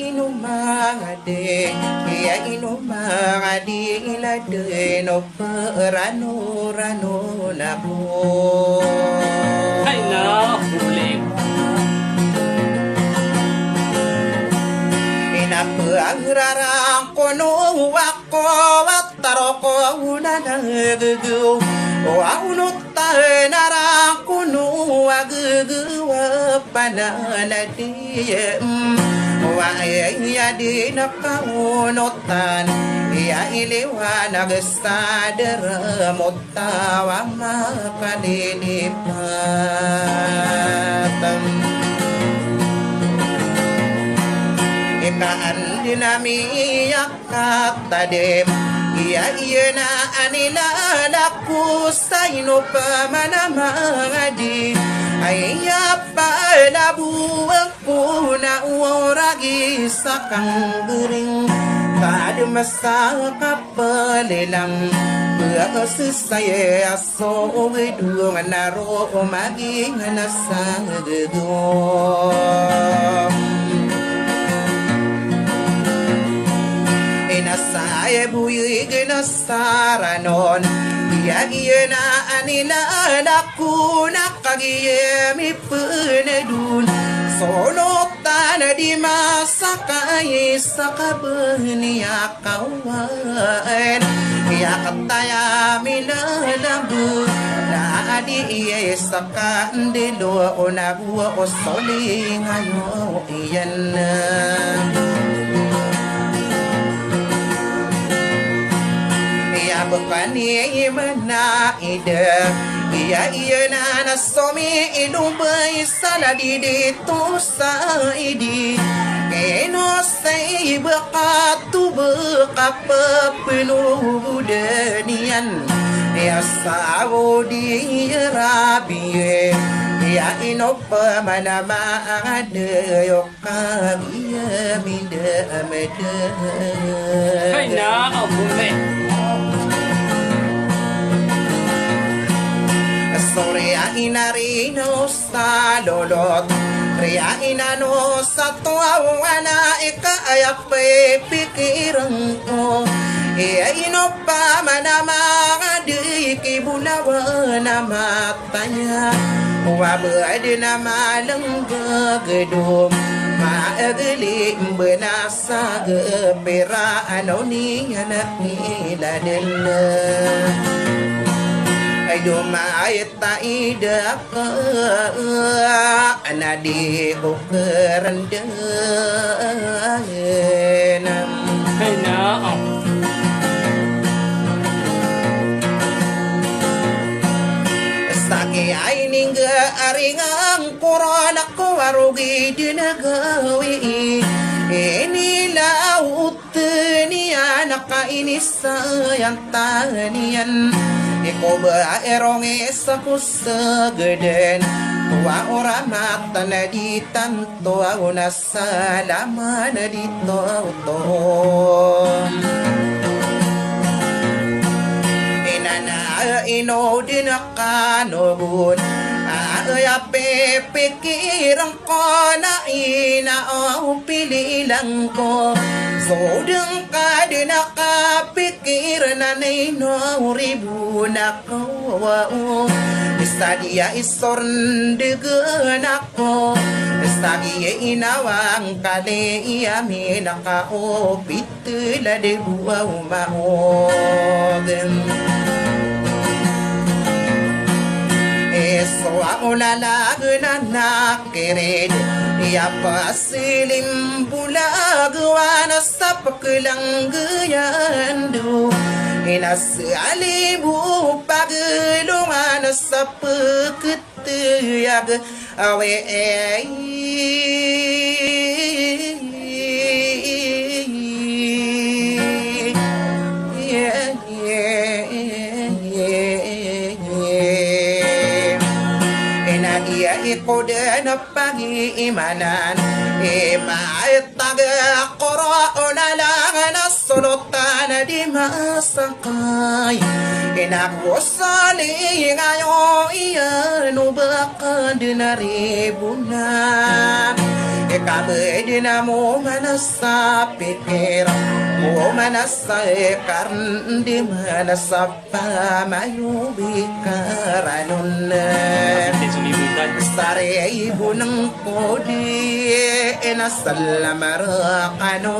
inumangade ya inumangadi ilade no rano rano labo hay na huling inapangrarang kono wako wataroko unanagugu waunutta narang kono wagugu wapananadi wa ya di nakaunotan ya iliwanag sadar mutawa makalilipan ikaan dinamiyak katadim iya na anila laku sa ino pa manamangadi ay apalabuang ko na uoragi sa kanggering kadmasa kapalilang Sisay aso widung naro maging nasagdum Inasay buyig nasaranon Iya na anila naku nakagiyemi punedun Solotan di masa kaya sa kabaniya kawan Iya kataya minalambu Na adi iya sa kandilo o nabuwa o soli ngayon iyan na Bukan iya mana ida Iya na nasomi ilubay sana dito sa idi Keno say bakatu bakapapunudanian Ya sawo di rabiye Ya inopa manama ada yokabiya mida meda hay na huling Ria inarino sa lolot Ria inano sa tuawana Ikayak pikiran ko Iya ino pa manama Di kibulawa na matanya Wabad na malang bagedom Maagaling benasa Gepera ano ni anak nila nila Dumayat taida ka anadi ko kerendahan hay na Saki ay ningga aringang korona ko warugi dinagawi Inilaw niya nakainisayang taniyan Iko ba erong isa ko sa gaden Wa oramat na di tanto Ako nasalama na dito to Inana ino din akanobun Ay pipikirang ko na inaaw pililang ko Sodang ka din nakapikir na nainoribu na ko Isa diya isorndigan ako Isa diya inawang kaliyamin nakaopit la de buwaw mahogan Eso ako lalag na nakirid Iya pasilim bulagawa na sa pakilang gayandu Inasalibu pagulungan na sa pagkatiyag Awe Iko din na pag-iimanan Imaitaga koro na lang na sulutan na di masakay Inagusali ngayon iyan baka din na ribunan kabedina mo manasapikira mo manasakar di manasapa mayubikaranun sare ibu ng kodi inasalamar kano